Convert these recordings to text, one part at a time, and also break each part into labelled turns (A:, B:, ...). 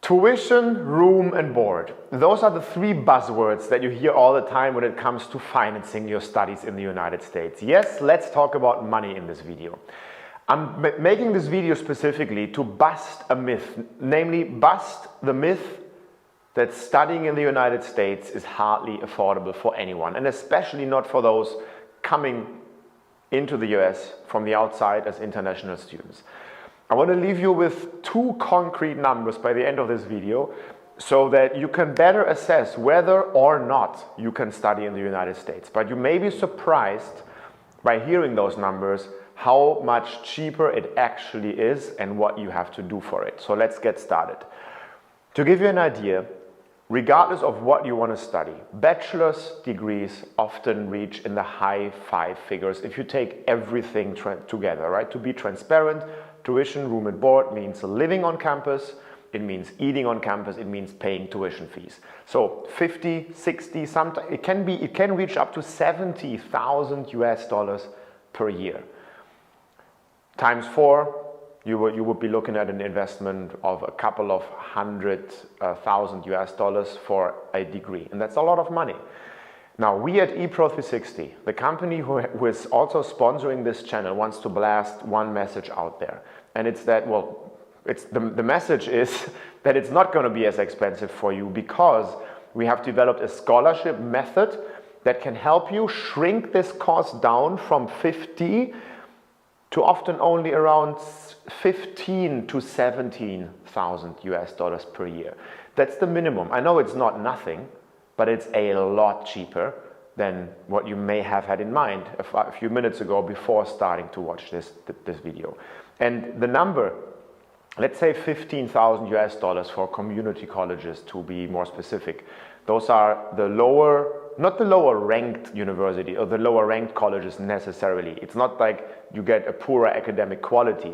A: Tuition, room and board. Those are the three buzzwords that you hear all the time when it comes to financing your studies in the United States. Yes, let's talk about money in this video. I'm making this video specifically to bust a myth, namely bust the myth that studying in the United States is hardly affordable for anyone, and especially not for those coming into the US from the outside as international students. I want to leave you with two concrete numbers by the end of this video so that you can better assess whether or not you can study in the United States. But you may be surprised by hearing those numbers how much cheaper it actually is and what you have to do for it. So let's get started. To give you an idea, regardless of what you want to study, bachelor's degrees often reach in the high five figures if you take everything together, right? To be transparent, tuition, room and board means living on campus, it means eating on campus, it means paying tuition fees. So 50, 60, sometimes it can reach up to 70,000 US dollars per year. Times 4, you would be looking at an investment of a couple of $100,000 US dollars for a degree, and that's a lot of money. Now, we at Epro 360, the company who is also sponsoring this channel, wants to blast one message out there. And it's that, well, the message is that it's not going to be as expensive for you because we have developed a scholarship method that can help you shrink this cost down from 50 to often only around 15 to 17,000 US dollars per year. That's the minimum. I know it's not nothing, but it's a lot cheaper than what you may have had in mind a few minutes ago before starting to watch this video. And the number, let's say 15,000 US dollars for community colleges to be more specific. Those are the lower, not the lower ranked university or the lower ranked colleges necessarily. It's not like you get a poorer academic quality.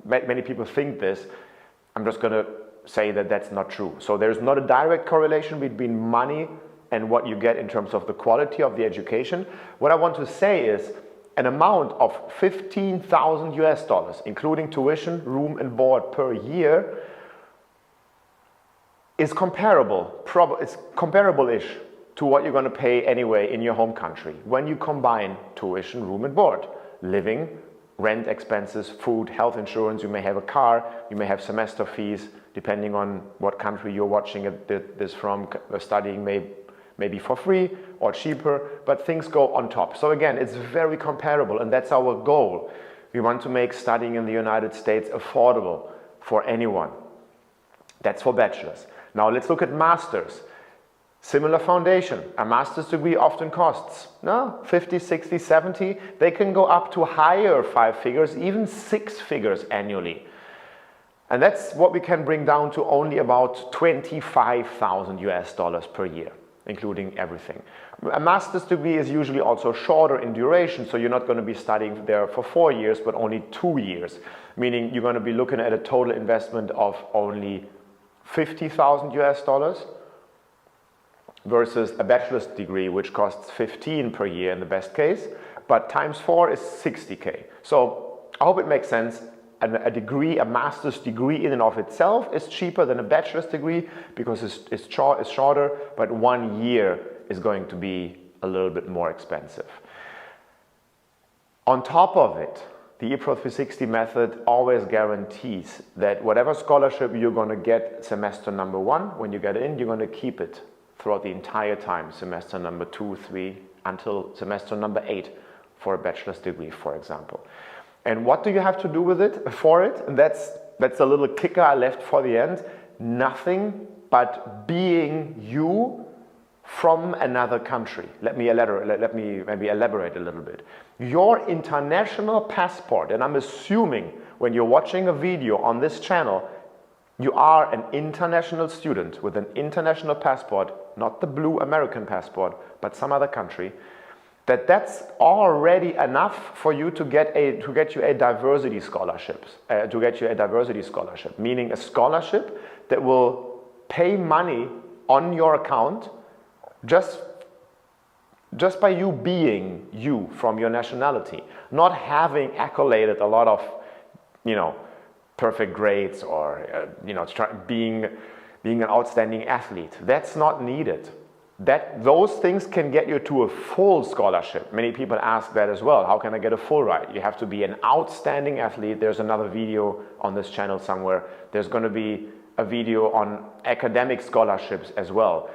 A: Many people think this. I'm just gonna say that that's not true. So there's not a direct correlation between money and what you get in terms of the quality of the education. What I want to say is an amount of 15,000 US dollars, including tuition, room and board per year, is comparable, it's comparable-ish to what you're going to pay anyway in your home country when you combine tuition, room and board, living, rent expenses, food, health insurance. You may have a car, you may have semester fees, depending on what country you're watching this from. Studying may be for free or cheaper, but things go on top. So again, it's very comparable, and that's our goal. We want to make studying in the United States affordable for anyone. That's for bachelors. Now let's look at masters. Similar foundation. A master's degree often costs 50, 60, 70. They can go up to higher five figures, even six figures annually. And that's what we can bring down to only about 25,000 US dollars per year, including everything. A master's degree is usually also shorter in duration, so you're not going to be studying there for 4 years, but only 2 years, meaning you're going to be looking at a total investment of only 50,000 US dollars versus a bachelor's degree, which costs 15 per year in the best case, but times 4 is 60K. So I hope it makes sense. A master's degree in and of itself is cheaper than a bachelor's degree because it's shorter, but 1 year is going to be a little bit more expensive. On top of it, the Epro 360 method always guarantees that whatever scholarship you're going to get semester number 1, when you get in, you're going to keep it throughout the entire time, semester number 2, 3, until semester number 8 for a bachelor's degree, for example. And what do you have to do with it, for it? And that's a little kicker I left for the end. Nothing but being you from another country. Let me maybe elaborate a little bit. Your international passport, and I'm assuming when you're watching a video on this channel, you are an international student with an international passport, not the blue American passport, but some other country, that's already enough for you to get you a diversity scholarship, meaning a scholarship that will pay money on your account just by you being you from your nationality, not having accoladed a lot of, perfect grades or, being being an outstanding athlete. That's not needed. Those things can get you to a full scholarship. Many people ask that as well. How can I get a full ride? You have to be an outstanding athlete. There's another video on this channel somewhere. There's going to be a video on academic scholarships as well.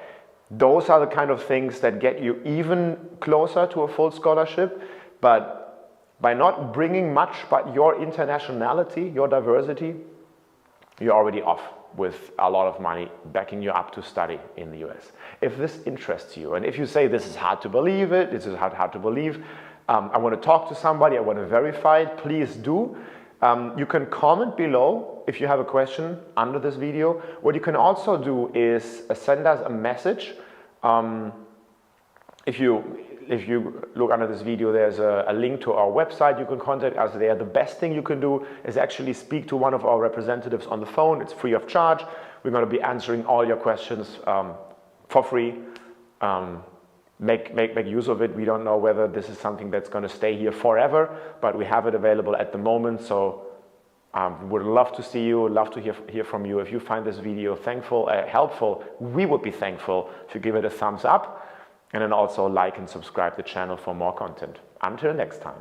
A: Those are the kind of things that get you even closer to a full scholarship, but by not bringing much but your internationality, your diversity, you're already off with a lot of money backing you up to study in the US. If this interests you, and if you say this is hard to believe it, this is hard to believe, I want to talk to somebody, I want to verify it, please do. You can comment below if you have a question under this video. What you can also do is send us a message. If you look under this video, there's a link to our website. You can contact us there. The best thing you can do is actually speak to one of our representatives on the phone. It's free of charge. We're going to be answering all your questions for free. Make use of it. We don't know whether this is something that's going to stay here forever, but we have it available at the moment. So would love to see you, love to hear from you. If you find this video helpful, we would be thankful if you give it a thumbs up, and then also like and subscribe the channel for more content. Until next time.